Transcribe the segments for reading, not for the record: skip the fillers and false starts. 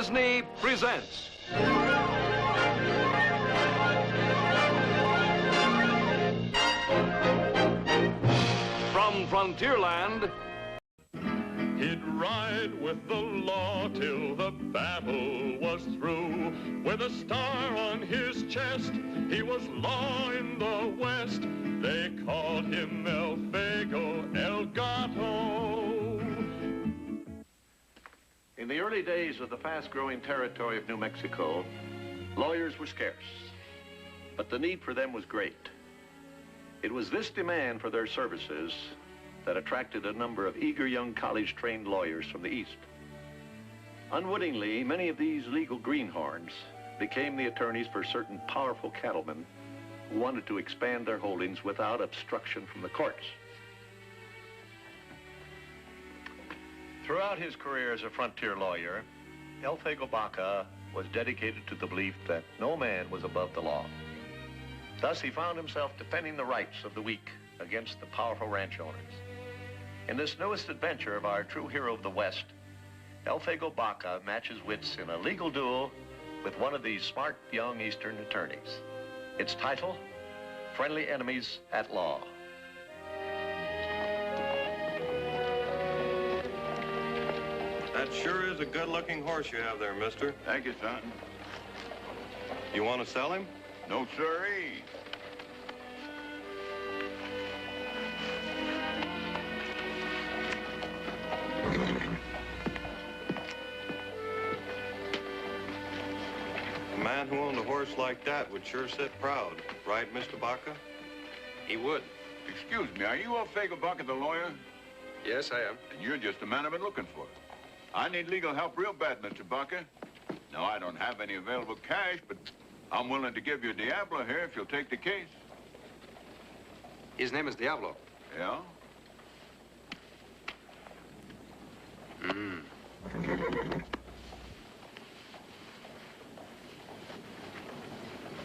Disney presents. From Frontierland. He'd ride with the law till the battle was through. With a star on his chest, he was law in the West. They called him Elfego, El Gato. In the early days of the fast-growing territory of New Mexico, lawyers were scarce, but the need for them was great. It was this demand for their services that attracted a number of eager young college-trained lawyers from the East. Unwittingly, many of these legal greenhorns became the attorneys for certain powerful cattlemen who wanted to expand their holdings without obstruction from the courts. Throughout his career as a frontier lawyer, Elfego Baca was dedicated to the belief that no man was above the law. Thus, he found himself defending the rights of the weak against the powerful ranch owners. In this newest adventure of our true hero of the West, Elfego Baca matches wits in a legal duel with one of these smart young Eastern attorneys. Its title, Friendly Enemies at Law. That sure is a good-looking horse you have there, mister. Thank you, son. You want to sell him? No, sirree. A man who owned a horse like that would sure sit proud. Right, Mr. Baca? He would. Excuse me, are you Elfego Baca, the lawyer? Yes, I am. And you're just the man I've been looking for. I need legal help real bad, Mr. Baca. Now, I don't have any available cash, but I'm willing to give you Diablo here if you'll take the case. His name is Diablo. Yeah?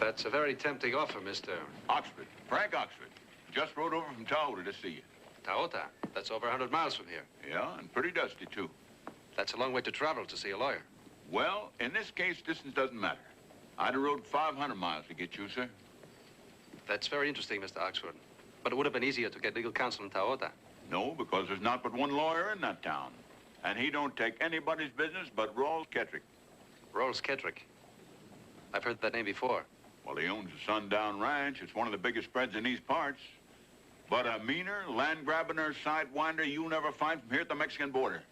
That's a very tempting offer, Mr. Oxford. Frank Oxford. Just rode over from Taota to see you. Taota. That's over 100 miles from here. Yeah, and pretty dusty, too. That's a long way to travel to see a lawyer. Well, in this case, distance doesn't matter. I'd have rode 500 miles to get you, sir. That's very interesting, Mr. Oxford. But it would have been easier to get legal counsel in Taota. No, because there's not but one lawyer in that town. And he don't take anybody's business but Rawls Kettrick. Rawls Kettrick. I've heard that name before. Well, he owns the Sundown Ranch. It's one of the biggest spreads in these parts. But a meaner, land-grabbing, or sidewinder you'll never find from here at the Mexican border.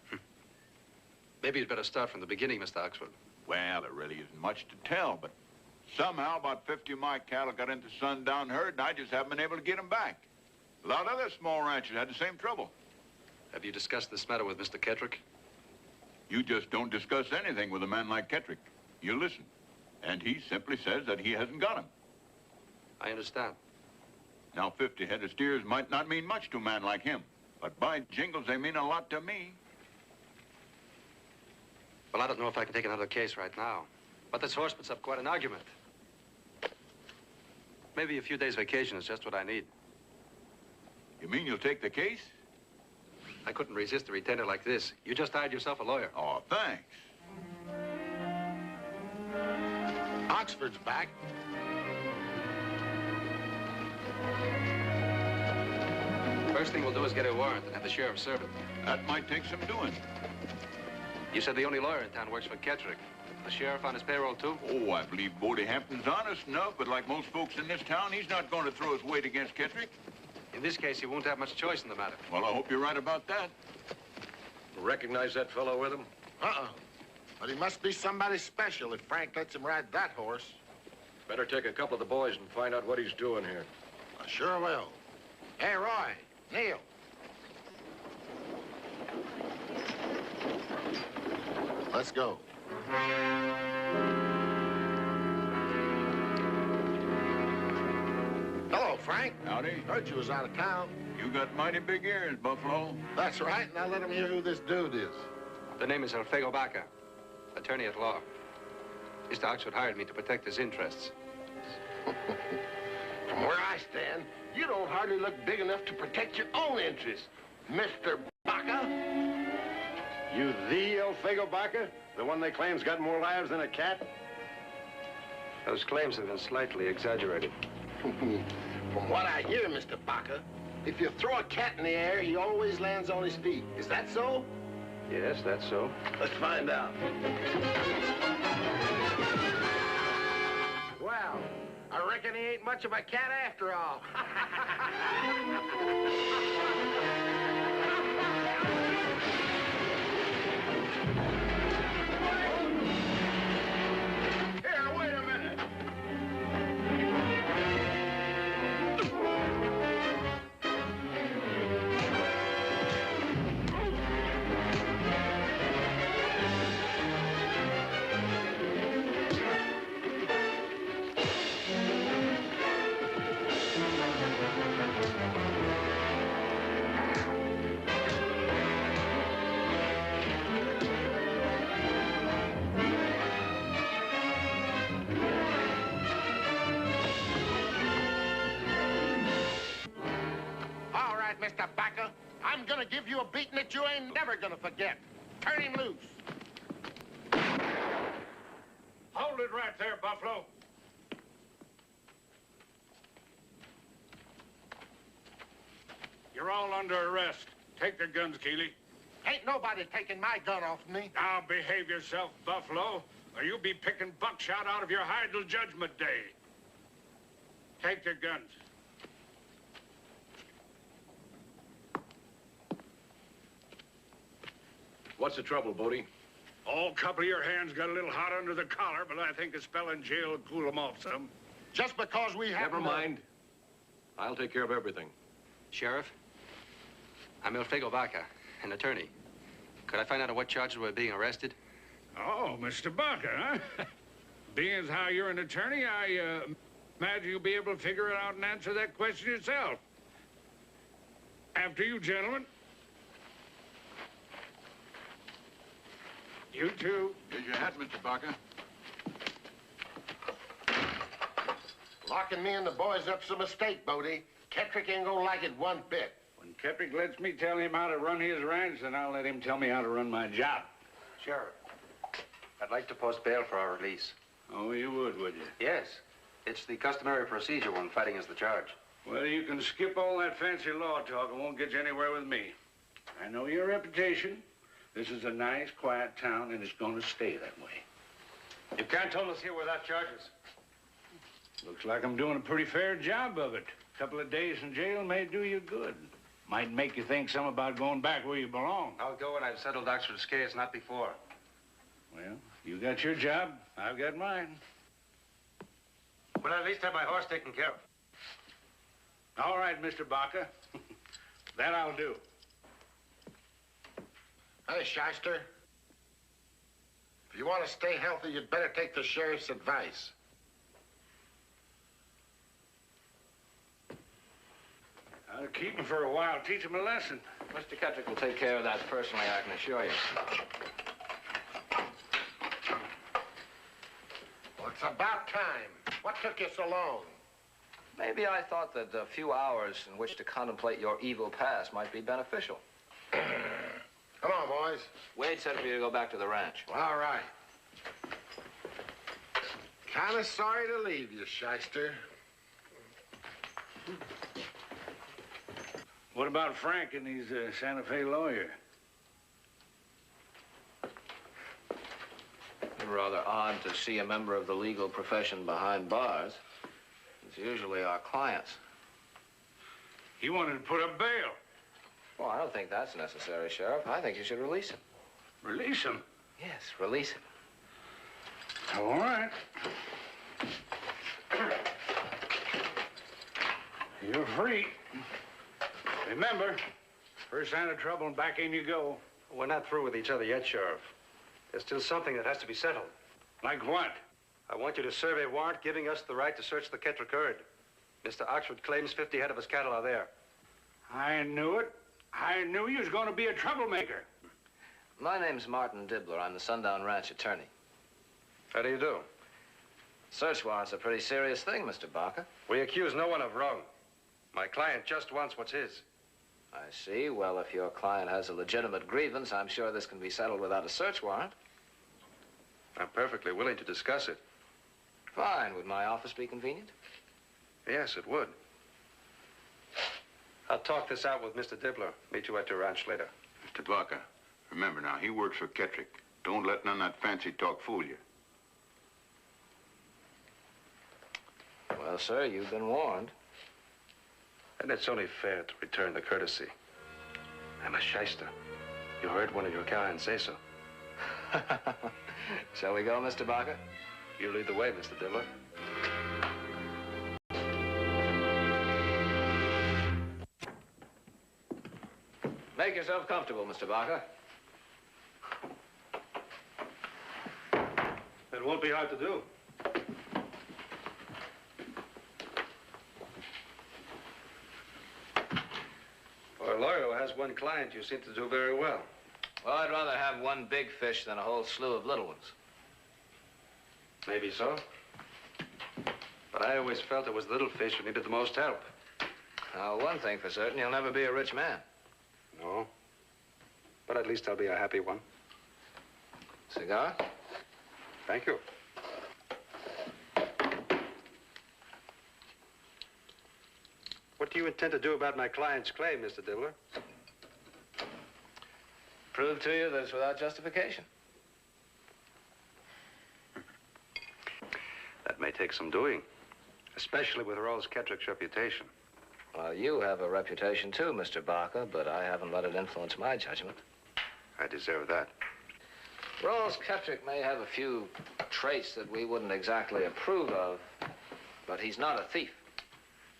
Maybe you'd better start from the beginning, Mr. Oxford. Well, there really isn't much to tell, but somehow about 50 of my cattle got into Sundown herd, and I just haven't been able to get them back. A lot of other small ranchers had the same trouble. Have you discussed this matter with Mr. Kettrick? You just don't discuss anything with a man like Kettrick. You listen. And he simply says that he hasn't got them. I understand. Now, 50 head of steers might not mean much to a man like him, but by jingles, they mean a lot to me. Well, I don't know if I can take another case right now. But this horse puts up quite an argument. Maybe a few days vacation is just what I need. You mean you'll take the case? I couldn't resist a retainer like this. You just hired yourself a lawyer. Oh, thanks. Oxford's back. First thing we'll do is get a warrant and have the sheriff serve it. That might take some doing. You said the only lawyer in town works for Kettrick. The sheriff on his payroll, too? Oh, I believe Bodie Hampton's honest enough, but like most folks in this town, he's not going to throw his weight against Kettrick. In this case, he won't have much choice in the matter. Well, I hope you're right about that. Recognize that fellow with him? But he must be somebody special if Frank lets him ride that horse. Better take a couple of the boys and find out what he's doing here. I sure will. Hey, Roy, Neil. Let's go. Hello, Frank. Howdy. Heard you was out of town. You got mighty big ears, Buffalo. That's right. Now let him hear who this dude is. The name is Elfego Baca, attorney at law. Mr. Oxford hired me to protect his interests. From where I stand, you don't hardly look big enough to protect your own interests, Mr. Baca. You the Elfego Baca? The one they claim's got more lives than a cat? Those claims have been slightly exaggerated. From what I hear, Mr. Baca, if you throw a cat in the air, he always lands on his feet. Is that so? Yes, that's so. Let's find out. Well, I reckon he ain't much of a cat after all. Here, wait a minute. All right, Mr. Baca, I'm gonna give you a beating that you ain't never gonna forget. Turn him loose. Hold it right there, Buffalo. You're all under arrest. Take the guns, Keeley. Ain't nobody taking my gun off me. Now behave yourself, Buffalo, or you'll be picking buckshot out of your hide till Judgment Day. Take the guns. What's the trouble, Bodie? Oh, a couple of your hands got a little hot under the collar, but I think a spell in jail will cool them off some. Just because we have... Never mind. I'll take care of everything. Sheriff, I'm Elfego Baca, an attorney. Could I find out on what charges we're being arrested? Oh, Mr. Baca, huh? Being as how you're an attorney, I imagine you'll be able to figure it out and answer that question yourself. After you, gentlemen. You too. Here's your hat, Mr. Baca. Locking me and the boys up's a mistake, Bodie. Kettrick ain't gonna like it one bit. When Kettrick lets me tell him how to run his ranch, then I'll let him tell me how to run my job. Sheriff, I'd like to post bail for our release. Oh, you would you? Yes. It's the customary procedure when fighting is the charge. Well, you can skip all that fancy law talk. It won't get you anywhere with me. I know your reputation. This is a nice, quiet town, and it's going to stay that way. You can't hold us here without charges. Looks like I'm doing a pretty fair job of it. A couple of days in jail may do you good. Might make you think some about going back where you belong. I'll go when I've settled Oxford's case, not before. Well, you got your job. I've got mine. But I at least have my horse taken care of. All right, Mr. Baca. That I'll do. Hey, Shyster. If you want to stay healthy, you'd better take the sheriff's advice. I'll keep him for a while, teach him a lesson. Mr. Kettrick will take care of that personally, I can assure you. Well, it's about time. What took you so long? Maybe I thought that a few hours in which to contemplate your evil past might be beneficial. Come on, boys. Wade said for you to go back to the ranch. Well, all right. Kind of sorry to leave you, Shyster. What about Frank and his Santa Fe lawyer? Rather odd to see a member of the legal profession behind bars. It's usually our clients. He wanted to put up bail. Well, I don't think that's necessary, Sheriff. I think you should release him. Release him? Yes, release him. All right. You're free. Remember, first sign of trouble and back in you go. We're not through with each other yet, Sheriff. There's still something that has to be settled. Like what? I want you to serve a warrant giving us the right to search the Kettrick herd. Mr. Oxford claims 50 head of his cattle are there. I knew it. I knew you was going to be a troublemaker. My name's Martin Dibbler. I'm the Sundown Ranch attorney. How do you do? Search warrant's a pretty serious thing, Mr. Baca. We accuse no one of wrong. My client just wants what's his. I see. Well, if your client has a legitimate grievance, I'm sure this can be settled without a search warrant. I'm perfectly willing to discuss it. Fine. Would my office be convenient? Yes, it would. I'll talk this out with Mr. Dibbler. Meet you at your ranch later. Mr. Baca, remember now, he works for Kettrick. Don't let none of that fancy talk fool you. Well, sir, you've been warned. And it's only fair to return the courtesy. I'm a shyster. You heard one of your clients say so. Shall we go, Mr. Baca? You lead the way, Mr. Dibbler. Make yourself comfortable, Mr. Baca. It won't be hard to do. For a lawyer who has one client, you seem to do very well. Well, I'd rather have one big fish than a whole slew of little ones. Maybe so. But I always felt it was little fish who needed the most help. Now, one thing for certain, you'll never be a rich man. No. But at least I'll be a happy one. Cigar? Thank you. What do you intend to do about my client's claim, Mr. Dibbler? Prove to you that it's without justification. That may take some doing, especially with Rose Kettrick's reputation. Well, you have a reputation too, Mr. Baca, but I haven't let it influence my judgment. I deserve that. Rawls Kettrick may have a few traits that we wouldn't exactly approve of, but he's not a thief.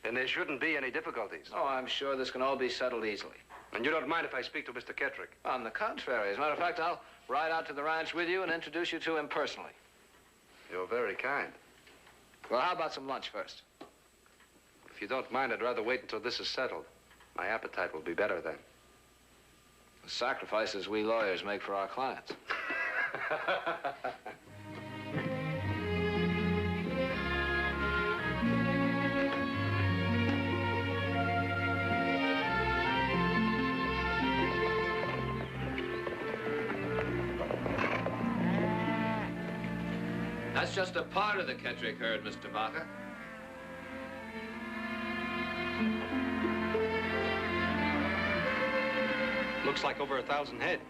Then there shouldn't be any difficulties. Oh, I'm sure this can all be settled easily. And you don't mind if I speak to Mr. Kettrick? On the contrary. As a matter of fact, I'll ride out to the ranch with you and introduce you to him personally. You're very kind. Well, how about some lunch first? If you don't mind, I'd rather wait until this is settled. My appetite will be better then. The sacrifices we lawyers make for our clients. That's just a part of the Kettrick herd, Mr. Baca. Looks like over 1,000 head.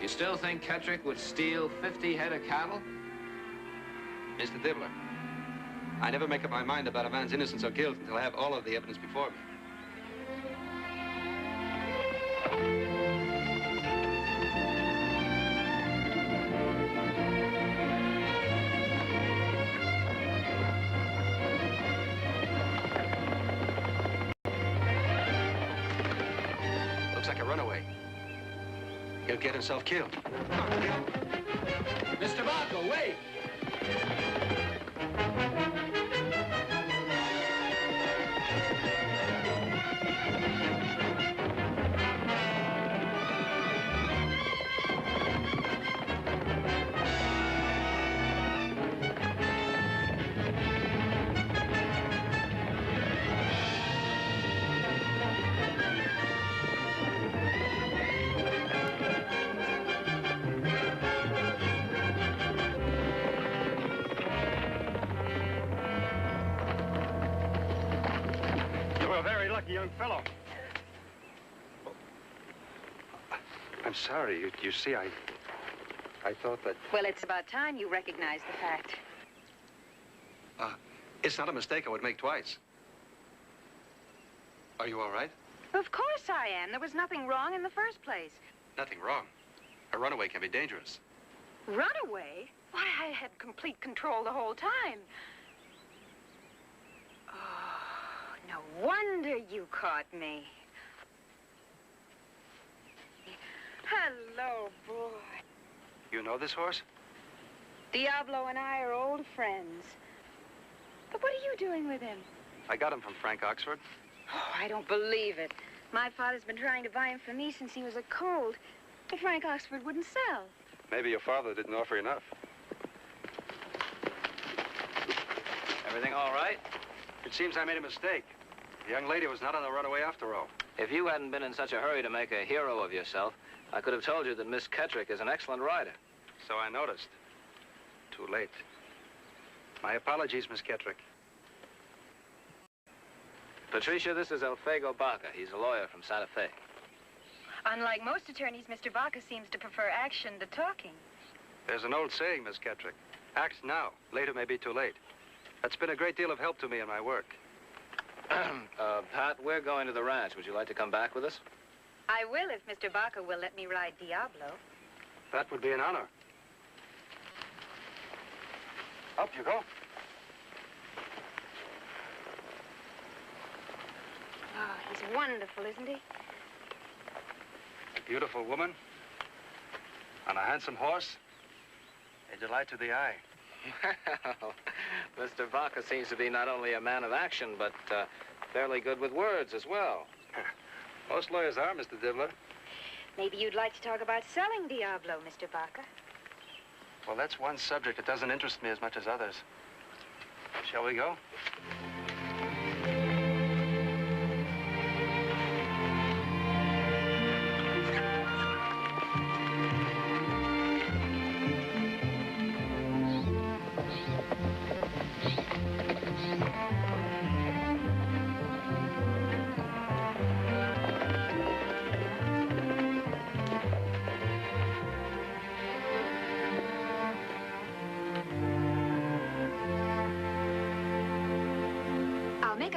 You still think Kettrick would steal 50 head of cattle? Mr. Dibbler, I never make up my mind about a man's innocence or guilt until I have all of the evidence before me. Looks like a runaway. He'll get himself killed. Mr. Baca, wait! Young fellow. I'm sorry. You see, I thought that... Well, it's about time you recognize the fact. It's not a mistake I would make twice. Are you all right? Of course I am. There was nothing wrong in the first place. Nothing wrong. A runaway can be dangerous. Runaway? Why, I had complete control the whole time. No wonder you caught me. Hello, boy. You know this horse? Diablo and I are old friends. But what are you doing with him? I got him from Frank Oxford. Oh, I don't believe it. My father's been trying to buy him for me since he was a colt. But Frank Oxford wouldn't sell. Maybe your father didn't offer enough. Everything all right? It seems I made a mistake. The young lady was not on the runaway after all. If you hadn't been in such a hurry to make a hero of yourself, I could have told you that Miss Kettrick is an excellent rider. So I noticed. Too late. My apologies, Miss Kettrick. Patricia, this is Elfego Baca. He's a lawyer from Santa Fe. Unlike most attorneys, Mr. Baca seems to prefer action to talking. There's an old saying, Miss Kettrick. Act now. Later may be too late. That's been a great deal of help to me in my work. Pat, we're going to the ranch. Would you like to come back with us? I will if Mr. Baca will let me ride Diablo. That would be an honor. Up you go. Oh, he's wonderful, isn't he? A beautiful woman. On a handsome horse. A delight to the eye. Well, Mr. Baca seems to be not only a man of action, but fairly good with words as well. Most lawyers are, Mr. Dibbler. Maybe you'd like to talk about selling Diablo, Mr. Baca. Well, that's one subject that doesn't interest me as much as others. Shall we go?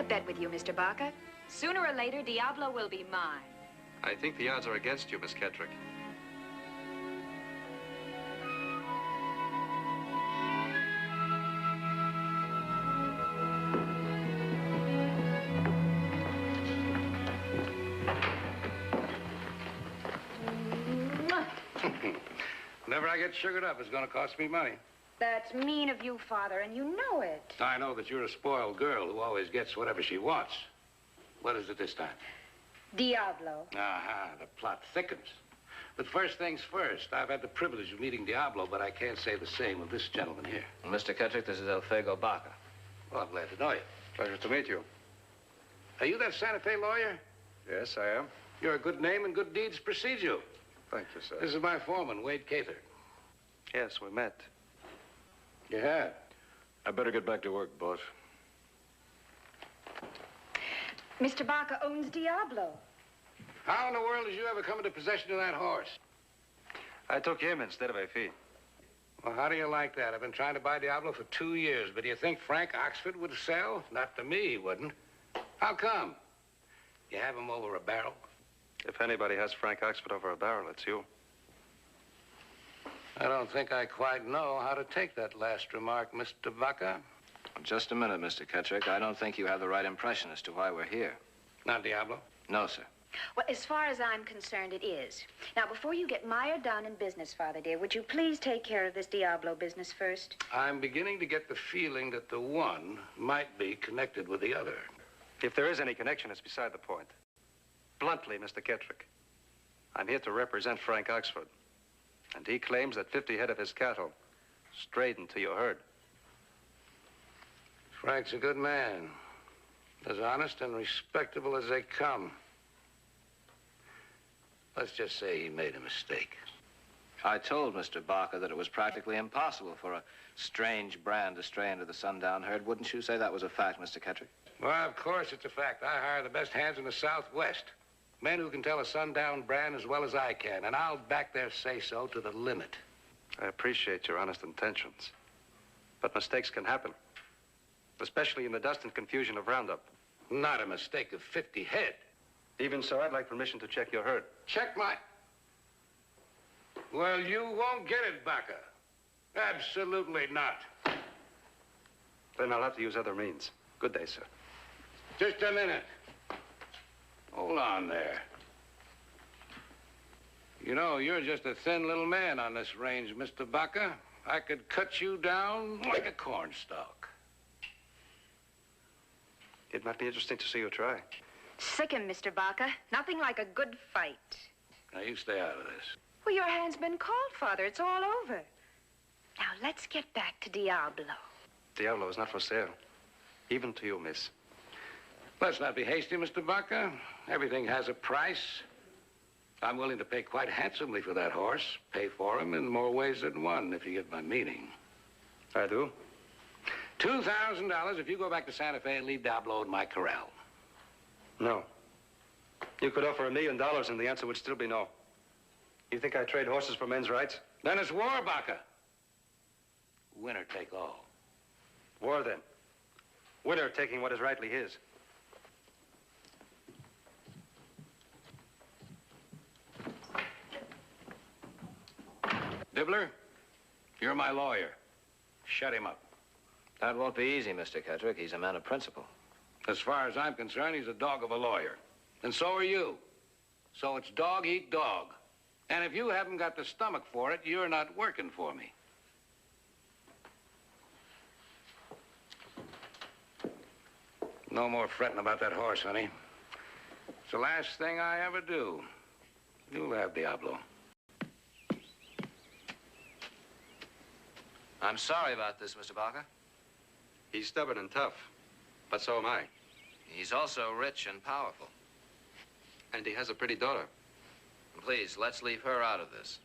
Bet with you, Mr. Baca. Sooner or later, Diablo will be mine. I think the odds are against you, Miss Kettrick. Whenever I get sugared up, it's going to cost me money. That's mean of you, Father, and you know it. I know that you're a spoiled girl who always gets whatever she wants. What is it this time? Diablo. Aha, the plot thickens. But first things first, I've had the privilege of meeting Diablo, but I can't say the same of this gentleman here. Mr. Kettrick, this is Elfego Baca. Well, I'm glad to know you. Pleasure to meet you. Are you that Santa Fe lawyer? Yes, I am. You're a good name and good deeds precede you. Thank you, sir. This is my foreman, Wade Cather. Yes, we met. You have? I better get back to work, boss. Mr. Baca owns Diablo. How in the world did you ever come into possession of that horse? I took him instead of a fee. Well, how do you like that? I've been trying to buy Diablo for 2 years, but do you think Frank Oxford would sell? Not to me, he wouldn't. How come? You have him over a barrel? If anybody has Frank Oxford over a barrel, it's you. I don't think I quite know how to take that last remark, Mr. Baca. Just a minute, Mr. Kettrick. I don't think you have the right impression as to why we're here. Not Diablo? No, sir. Well, as far as I'm concerned, it is. Now, before you get mired down in business, Father dear, would you please take care of this Diablo business first? I'm beginning to get the feeling that the one might be connected with the other. If there is any connection, it's beside the point. Bluntly, Mr. Kettrick, I'm here to represent Frank Oxford. And he claims that 50 head of his cattle strayed into your herd. Frank's a good man. As honest and respectable as they come. Let's just say he made a mistake. I told Mr. Baca that it was practically impossible for a strange brand to stray into the sundown herd. Wouldn't you say that was a fact, Mr. Kettrick? Well, of course it's a fact. I hire the best hands in the Southwest. Men who can tell a sundown brand as well as I can, and I'll back their say-so to the limit. I appreciate your honest intentions. But mistakes can happen. Especially in the dust and confusion of Roundup. Not a mistake of 50 head. Even so, I'd like permission to check your herd. Check my... Well, you won't get it, Baca. Absolutely not. Then I'll have to use other means. Good day, sir. Just a minute. Hold on there. You know, you're just a thin little man on this range, Mr. Baca. I could cut you down like a cornstalk. It might be interesting to see you try. Sick him, Mr. Baca. Nothing like a good fight. Now, you stay out of this. Well, your hand's been called, Father. It's all over. Now, let's get back to Diablo. Diablo is not for sale. Even to you, miss. Let's not be hasty, Mr. Baca. everything has a price. I'm willing to pay quite handsomely for that horse. Pay for him in more ways than one, if you get my meaning. I do. $2,000 if you go back to Santa Fe and leave Diablo in my corral. No. You could offer $1 million and the answer would still be no. You think I trade horses for men's rights? Then it's war, Baca. Winner take all. War, then. Winner taking what is rightly his. Dibbler, you're my lawyer. Shut him up. That won't be easy, Mr. Kettrick. He's a man of principle. As far as I'm concerned, he's a dog of a lawyer. And so are you. So it's dog eat dog. And if you haven't got the stomach for it, you're not working for me. No more fretting about that horse, honey. It's the last thing I ever do. You'll have Diablo. I'm sorry about this, Mr. Baca. He's stubborn and tough, but so am I. He's also rich and powerful. And he has a pretty daughter. Please, let's leave her out of this.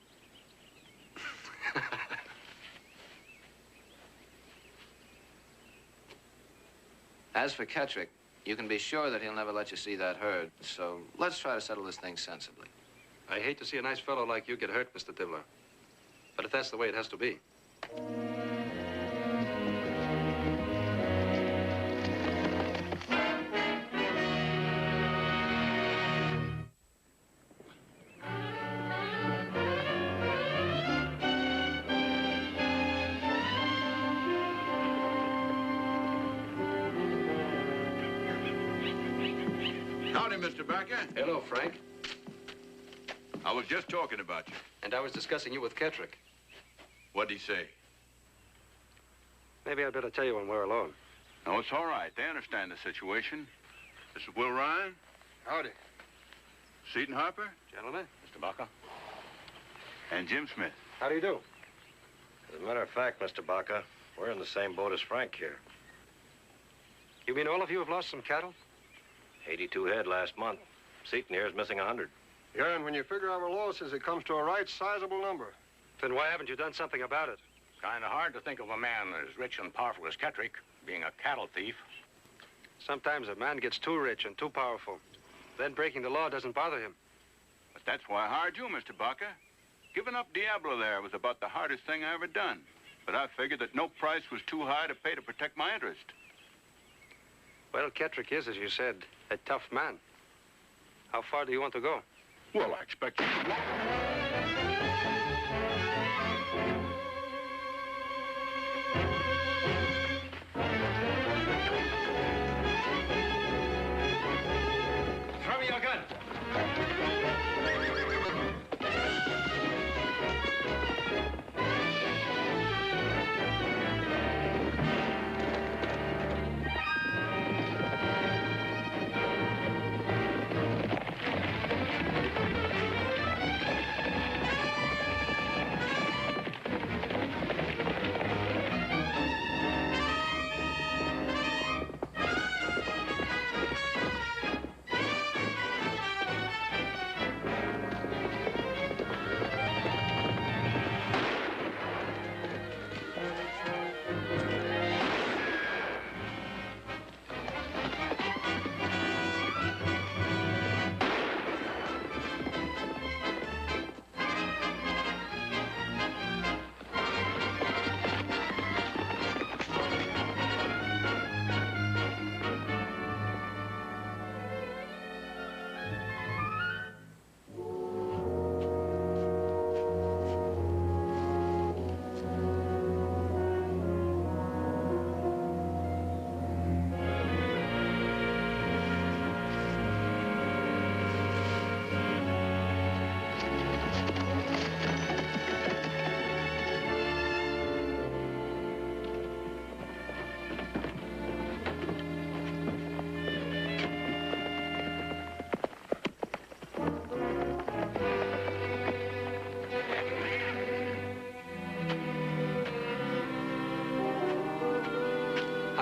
As for Kettrick, you can be sure that he'll never let you see that herd, so let's try to settle this thing sensibly. I hate to see a nice fellow like you get hurt, Mr. Dibbler. But if that's the way it has to be. Howdy, Mr. Baca. Hello, Frank. I was just talking about you. And I was discussing you with Kettrick. What'd he say? Maybe I'd better tell you when we're alone. No, it's all right. They understand the situation. This is Will Ryan. Howdy. Seton Harper. Gentlemen. Mr. Baca? And Jim Smith. How do you do? As a matter of fact, Mr. Baca, we're in the same boat as Frank here. You mean all of you have lost some cattle? 82 head last month. Seton here is missing 100. Yeah, and when you figure our losses, it comes to a right sizable number. Then why haven't you done something about it? Kind of hard to think of a man as rich and powerful as Kettrick being a cattle thief. Sometimes a man gets too rich and too powerful. Then breaking the law doesn't bother him. But that's why I hired you, Mr. Baca. Giving up Diablo there was about the hardest thing I ever done. But I figured that no price was too high to pay to protect my interest. Well, Kettrick is, as you said, a tough man. How far do you want to go? Well, I expect you to. Throw me your gun.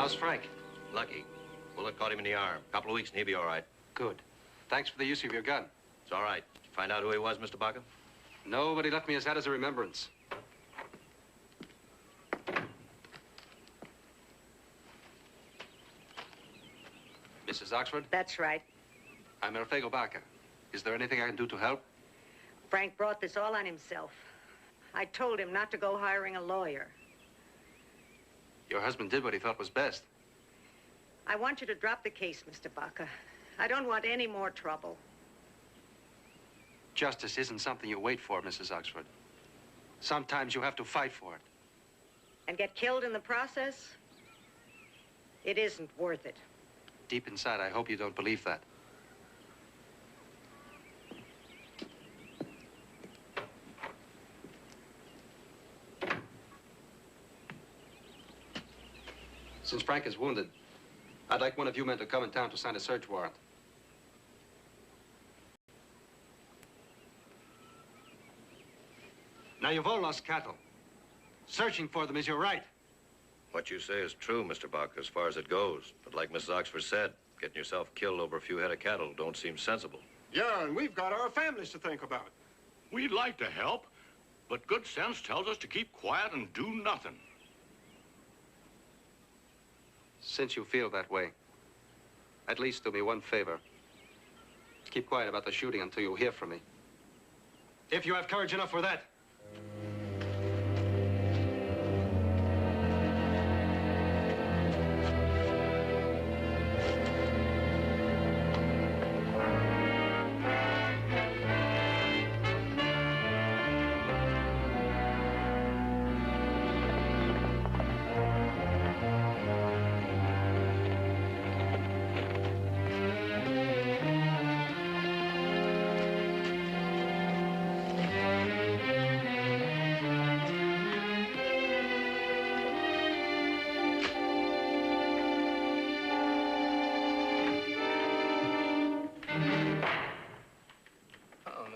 How's Frank? Lucky. Bullet caught him in the arm. Couple of weeks and he'll be all right. Good. Thanks for the use of your gun. It's all right. Did you find out who he was, Mr. Baca? No, but he left me as that as a remembrance. Mrs. Oxford? That's right. I'm Elfego Baca. Is there anything I can do to help? Frank brought this all on himself. I told him not to go hiring a lawyer. Your husband did what he thought was best. I want you to drop the case, Mr. Baca. I don't want any more trouble. Justice isn't something you wait for, Mrs. Oxford. Sometimes you have to fight for it. And get killed in the process? It isn't worth it. Deep inside, I hope you don't believe that. Since Frank is wounded, I'd like one of you men to come in town to sign a search warrant. Now, you've all lost cattle. Searching for them is your right. What you say is true, Mr. Baca, as far as it goes. But like Mrs. Oxford said, getting yourself killed over a few head of cattle don't seem sensible. Yeah, and we've got our families to think about. We'd like to help, but good sense tells us to keep quiet and do nothing. Since you feel that way, at least do me one favor. Keep quiet about the shooting until you hear from me. If you have courage enough for that.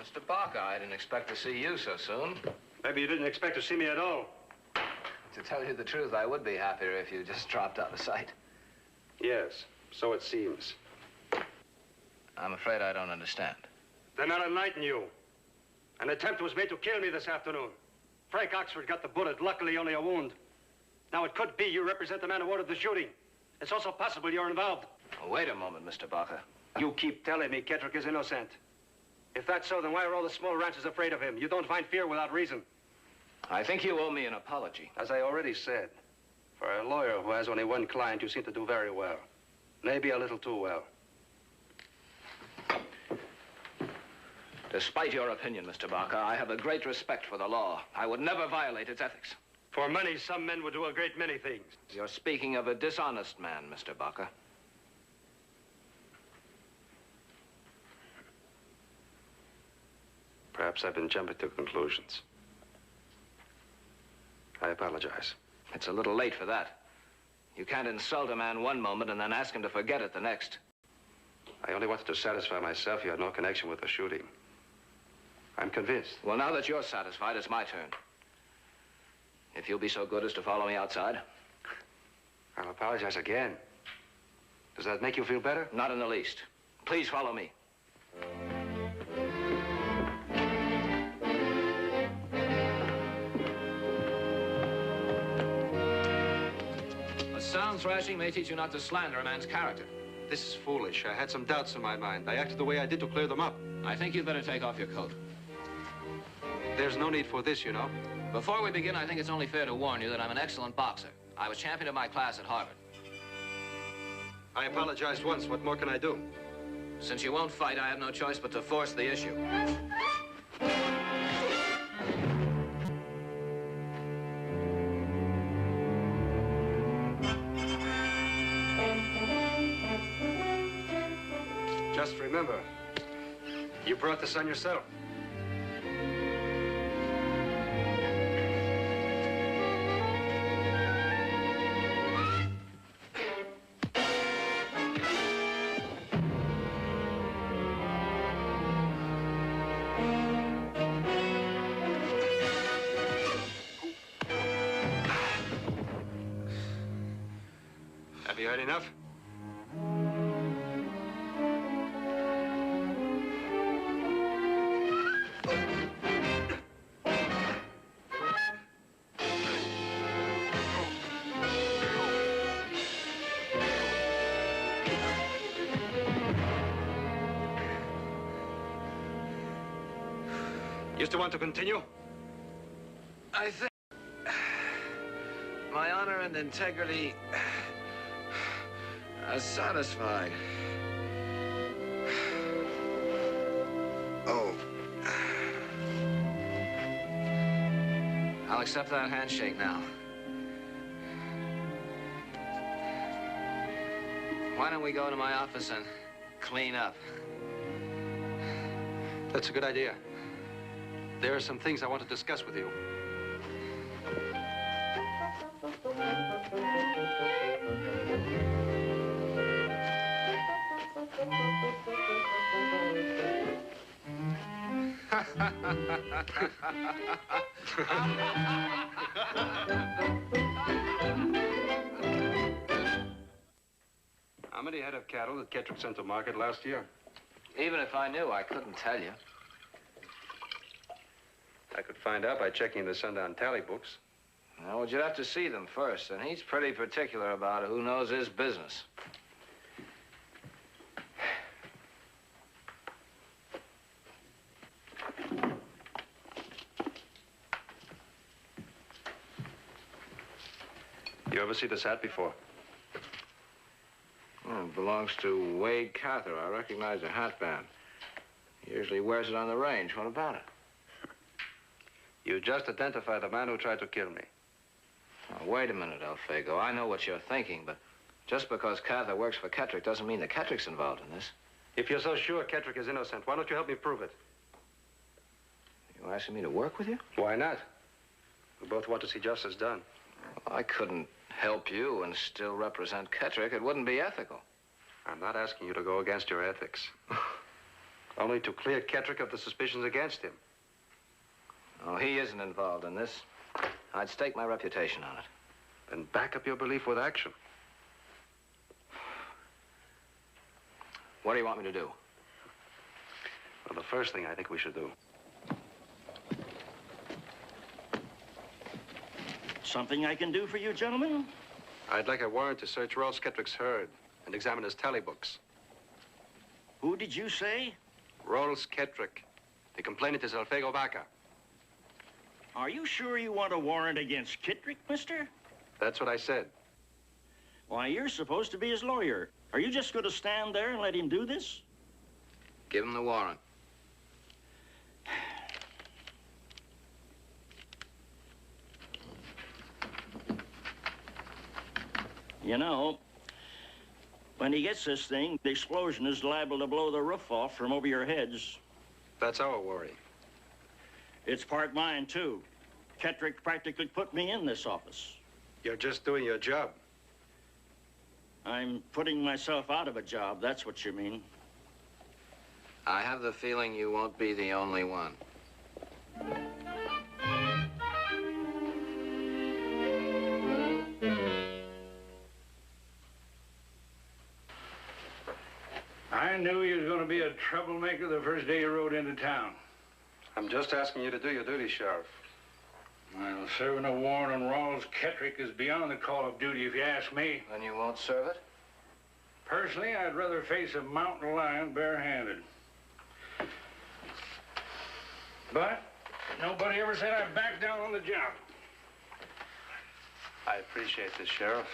Mr. Baca, I didn't expect to see you so soon. Maybe you didn't expect to see me at all. To tell you the truth, I would be happier if you just dropped out of sight. Yes, so it seems. I'm afraid I don't understand. Then I'll enlighten you. An attempt was made to kill me this afternoon. Frank Oxford got the bullet, luckily only a wound. Now, it could be you represent the man who ordered the shooting. It's also possible you're involved. Oh, wait a moment, Mr. Baca. You keep telling me Kettrick is innocent. If that's so, then why are all the small ranchers afraid of him? You don't find fear without reason. I think you owe me an apology. As I already said, for a lawyer who has only one client, you seem to do very well. Maybe a little too well. Despite your opinion, Mr. Baca, I have a great respect for the law. I would never violate its ethics. For money, some men would do a great many things. You're speaking of a dishonest man, Mr. Baca. Perhaps I've been jumping to conclusions. I apologize. It's a little late for that. You can't insult a man one moment and then ask him to forget it the next. I only wanted to satisfy myself you had no connection with the shooting. I'm convinced. Well, now that you're satisfied, it's my turn. If you'll be so good as to follow me outside. I'll apologize again. Does that make you feel better? Not in the least. Please follow me. A sound thrashing may teach you not to slander a man's character. This is foolish. I had some doubts in my mind. I acted the way I did to clear them up. I think you'd better take off your coat. There's no need for this, you know. Before we begin, I think it's only fair to warn you that I'm an excellent boxer. I was champion of my class at Harvard. I apologized once. What more can I do? Since you won't fight, I have no choice but to force the issue. Just remember, you brought this on yourself. Have you had enough? You still want to continue? I think my honor and integrity are satisfied. Oh. I'll accept that handshake now. Why don't we go to my office and clean up? That's a good idea. There are some things I want to discuss with you. How many head of cattle did Kettrick send to market last year? Even if I knew, I couldn't tell you. I could find out by checking the sundown tally books. Well, you'd have to see them first, and he's pretty particular about who knows his business. You ever see this hat before? Well, it belongs to Wade Cather. I recognize the hat band. He usually wears it on the range. What about it? You just identified the man who tried to kill me. Now, wait a minute, Elfego. I know what you're thinking, but just because Cather works for Kettrick doesn't mean that Kettrick's involved in this. If you're so sure Kettrick is innocent, why don't you help me prove it? You asking me to work with you? Why not? We both want to see justice done. Well, I couldn't help you and still represent Kettrick. It wouldn't be ethical. I'm not asking you to go against your ethics. Only to clear Kettrick of the suspicions against him. Oh, he isn't involved in this. I'd stake my reputation on it. Then back up your belief with action. What do you want me to do? Well, the first thing I think we should do. Something I can do for you, gentlemen? I'd like a warrant to search Rolls Kettrick's herd and examine his tally books. Who did you say? Rolls Kettrick. The complainant is Elfego Baca. Are you sure you want a warrant against Kettrick, mister? That's what I said. Why, you're supposed to be his lawyer. Are you just going to stand there and let him do this? Give him the warrant. You know, when he gets this thing, the explosion is liable to blow the roof off from over your heads. That's our worry. It's part mine, too. Kettrick practically put me in this office. You're just doing your job. I'm putting myself out of a job, that's what you mean. I have the feeling you won't be the only one. I knew you was going to be a troublemaker the first day you rode into town. I'm just asking you to do your duty, Sheriff. Well, serving a warrant on Rawls Kettrick is beyond the call of duty, if you ask me. Then you won't serve it? Personally, I'd rather face a mountain lion barehanded. But nobody ever said I'd back down on the job. I appreciate this, Sheriff.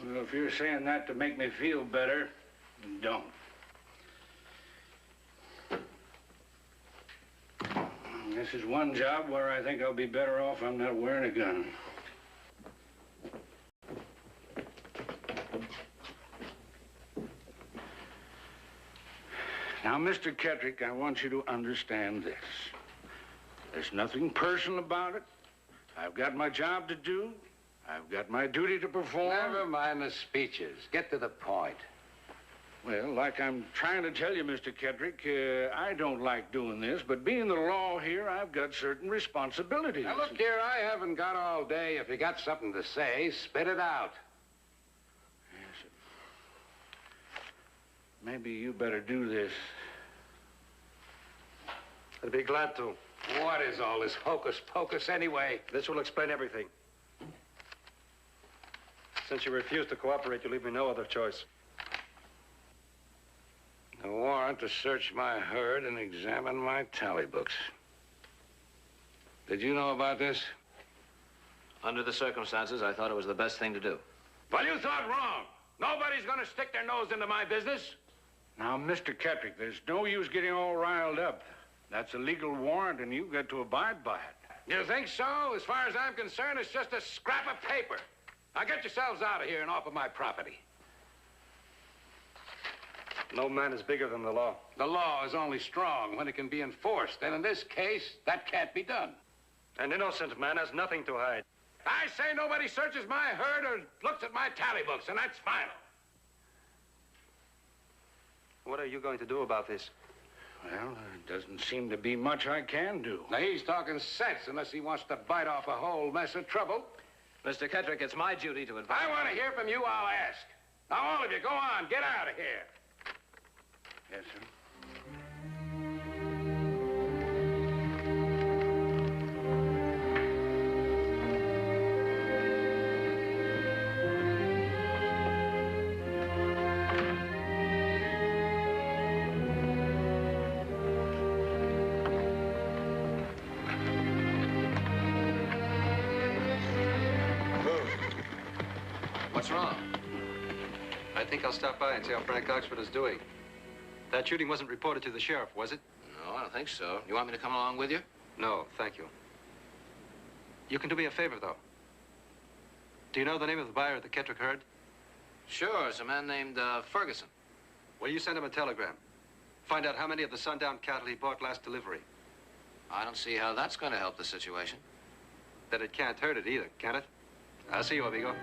Well, if you're saying that to make me feel better, don't. This is one job where I think I'll be better off I'm not wearing a gun. Now, Mr. Kettrick, I want you to understand this. There's nothing personal about it. I've got my job to do. I've got my duty to perform. Never mind the speeches. Get to the point. Well, like I'm trying to tell you, Mr. Kettrick, I don't like doing this, but being the law here, I've got certain responsibilities. Now, look here, I haven't got all day. If you got something to say, spit it out. Yes, sir. Maybe you better do this. I'd be glad to. What is all this hocus pocus anyway? This will explain everything. Since you refuse to cooperate, you leave me no other choice. A warrant to search my herd and examine my tally books. Did you know about this? Under the circumstances, I thought it was the best thing to do. Well, you thought wrong. Nobody's gonna stick their nose into my business. Now, Mr. Kettrick, there's no use getting all riled up. That's a legal warrant, and you've got to abide by it. You think so? As far as I'm concerned, it's just a scrap of paper. Now, get yourselves out of here and off of my property. No man is bigger than the law. The law is only strong when it can be enforced, and in this case, that can't be done. An innocent man has nothing to hide. I say nobody searches my herd or looks at my tally books, and that's final. What are you going to do about this? Well, there doesn't seem to be much I can do. Now, he's talking sense unless he wants to bite off a whole mess of trouble. Mr. Kettrick, it's my duty to advise. I want to hear from you, I'll ask. Now, all of you, go on, get out of here. Yes, sir. What's wrong? I think I'll stop by and see how Frank Oxford is doing. That shooting wasn't reported to the sheriff, was it? No, I don't think so. You want me to come along with you? No, thank you. You can do me a favor, though. Do you know the name of the buyer of the Kettrick herd? Sure, it's a man named Ferguson. Will you send him a telegram? Find out how many of the sundown cattle he bought last delivery. I don't see how that's going to help the situation. Then it can't hurt it either, can it? I'll see you, amigo.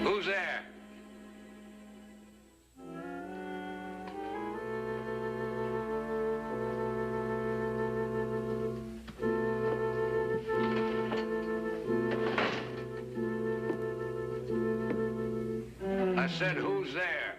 Who's there? I said, who's there?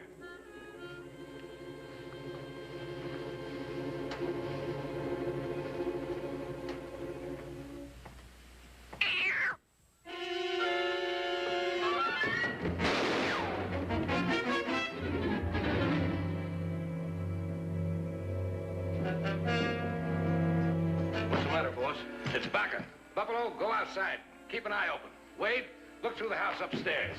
What's the matter, boss? It's Baca. Buffalo, go outside. Keep an eye open. Wade, look through the house upstairs.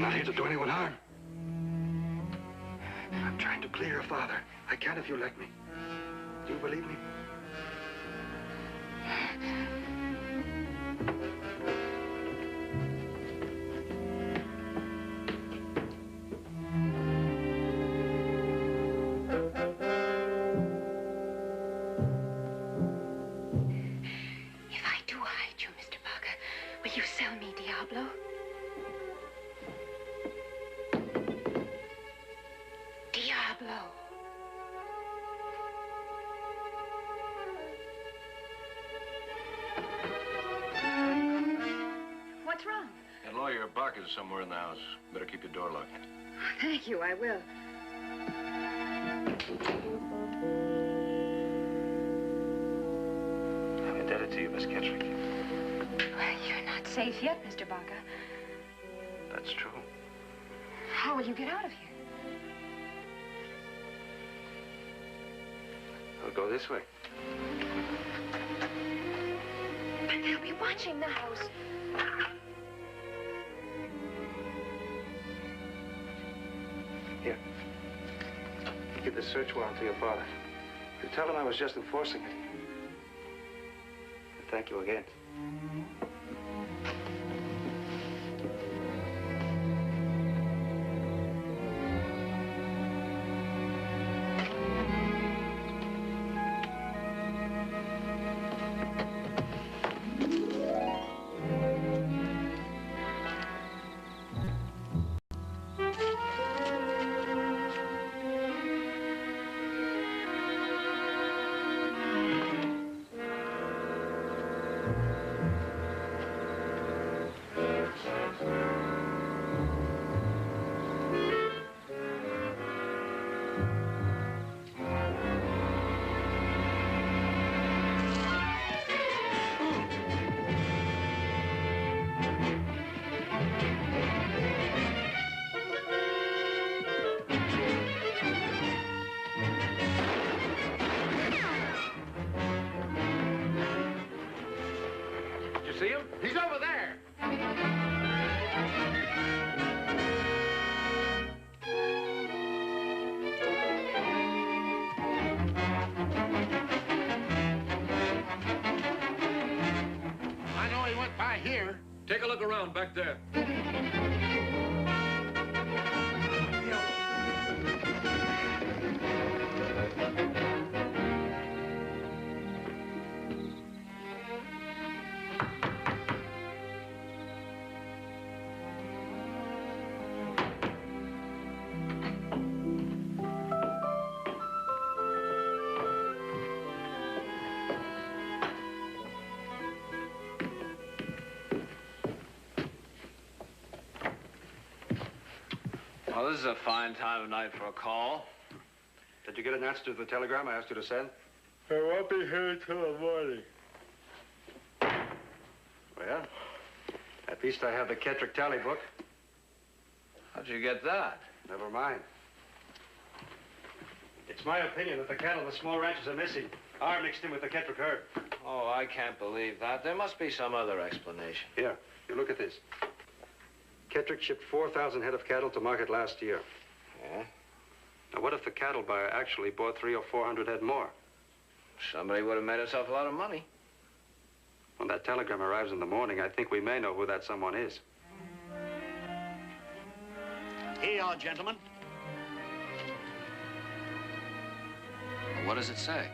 not here to do anyone harm. I'm trying to clear your father. I can if you let me. Do you believe me? If I do hide you, Mr. Baca, will you sell me Diablo? Diablo. What's wrong? That lawyer Baca's somewhere in the house. Better keep your door locked. Thank you, I will. I'm indebted to you, Miss Kettrick. Well, you're not safe yet, Mr. Baca. That's true. How will you get out of here? I'll go this way. But they'll be watching the house. Here. Give the search warrant to your father. You tell him I was just enforcing it. And thank you again. See him? He's over there. I know he went by here. Take a look around back there. Well, this is a fine time of night for a call. Did you get an answer to the telegram I asked you to send? I won't be here till the morning. Well, at least I have the Kettrick tally book. How'd you get that? Never mind. It's my opinion that the cattle of the small ranches are missing. Are mixed in with the Kettrick herd. Oh, I can't believe that. There must be some other explanation. Here, you look at this. Kettrick shipped 4,000 head of cattle to market last year. Yeah? Now, what if the cattle buyer actually bought 300 or 400 head more? Somebody would have made himself a lot of money. When that telegram arrives in the morning, I think we may know who that someone is. Here you are, gentlemen. What does it say?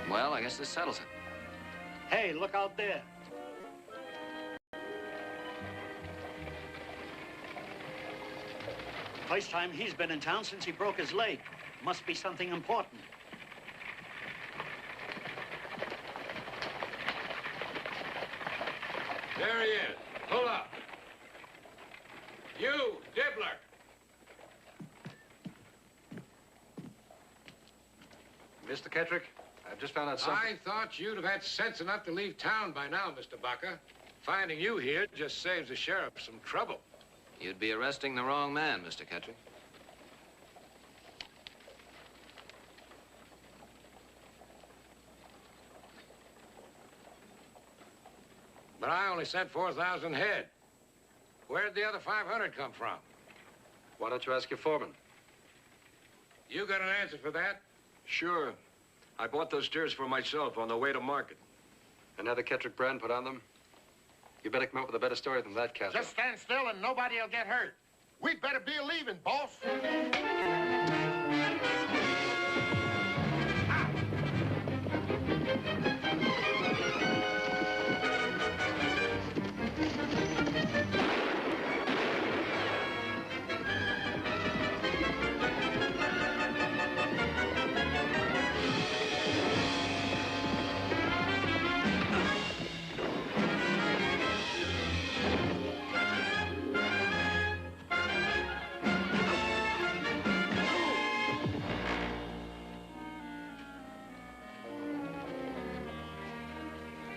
Well, I guess this settles it. Hey, look out there. First time he's been in town since he broke his leg. Must be something important. There he is. Pull up. You, Dibbler. Mr. Kettrick, I've just found out something. I thought you'd have had sense enough to leave town by now, Mr. Baca. Finding you here just saves the sheriff some trouble. You'd be arresting the wrong man, Mr. Kettrick. But I only sent 4,000 head. Where'd the other 500 come from? Why don't you ask your foreman? You got an answer for that? Sure. I bought those steers for myself on the way to market. And have the Kettrick brand put on them? You better come up with a better story than that, Catherine. Just stand still and nobody will get hurt. We'd better be leaving, boss.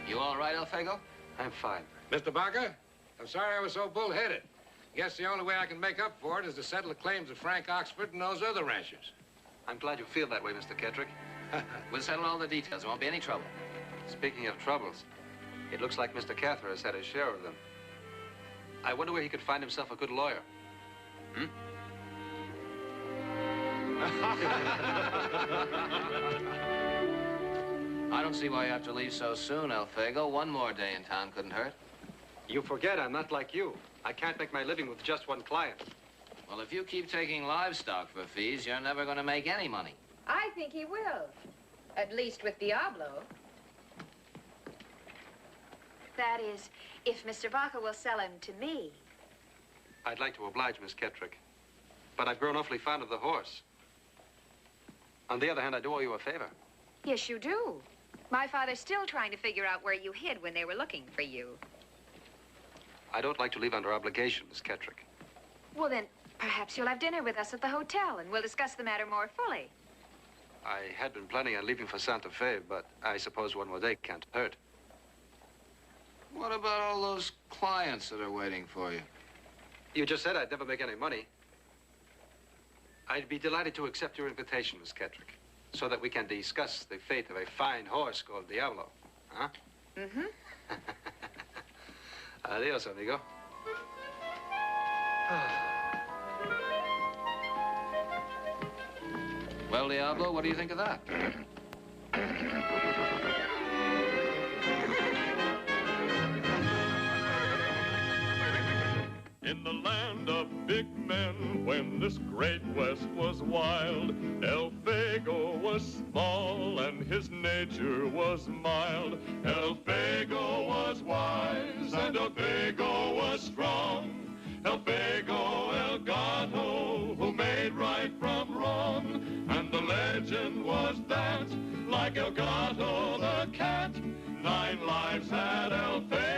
You all right, Elfego? I'm fine. Mr. Baca, I'm sorry I was so bullheaded. Guess the only way I can make up for it is to settle the claims of Frank Oxford and those other ranchers. I'm glad you feel that way, Mr. Kettrick. We'll settle all the details. There won't be any trouble. Speaking of troubles, it looks like Mr. Cather has had his share of them. I wonder where he could find himself a good lawyer. Hmm? I don't see why you have to leave so soon, Elfego. One more day in town couldn't hurt. You forget I'm not like you. I can't make my living with just one client. Well, if you keep taking livestock for fees, you're never going to make any money. I think he will. At least with Diablo. That is, if Mr. Baca will sell him to me. I'd like to oblige, Miss Kettrick, but I've grown awfully fond of the horse. On the other hand, I do owe you a favor. Yes, you do. My father's still trying to figure out where you hid when they were looking for you. I don't like to leave under obligation, Miss Kettrick. Well, then, perhaps you'll have dinner with us at the hotel, and we'll discuss the matter more fully. I had been planning on leaving for Santa Fe, but I suppose one more day can't hurt. What about all those clients that are waiting for you? You just said I'd never make any money. I'd be delighted to accept your invitation, Miss Kettrick, so that we can discuss the fate of a fine horse called Diablo. Huh? Mm-hmm. Adios, amigo. Well, Diablo, what do you think of that? In the land of big men, when this great West was wild, Elfego was small and his nature was mild. Elfego was wise and Elfego was strong. Elfego El Gato, who made right from wrong. And the legend was that, like El Gato the cat, 9 lives had Elfego.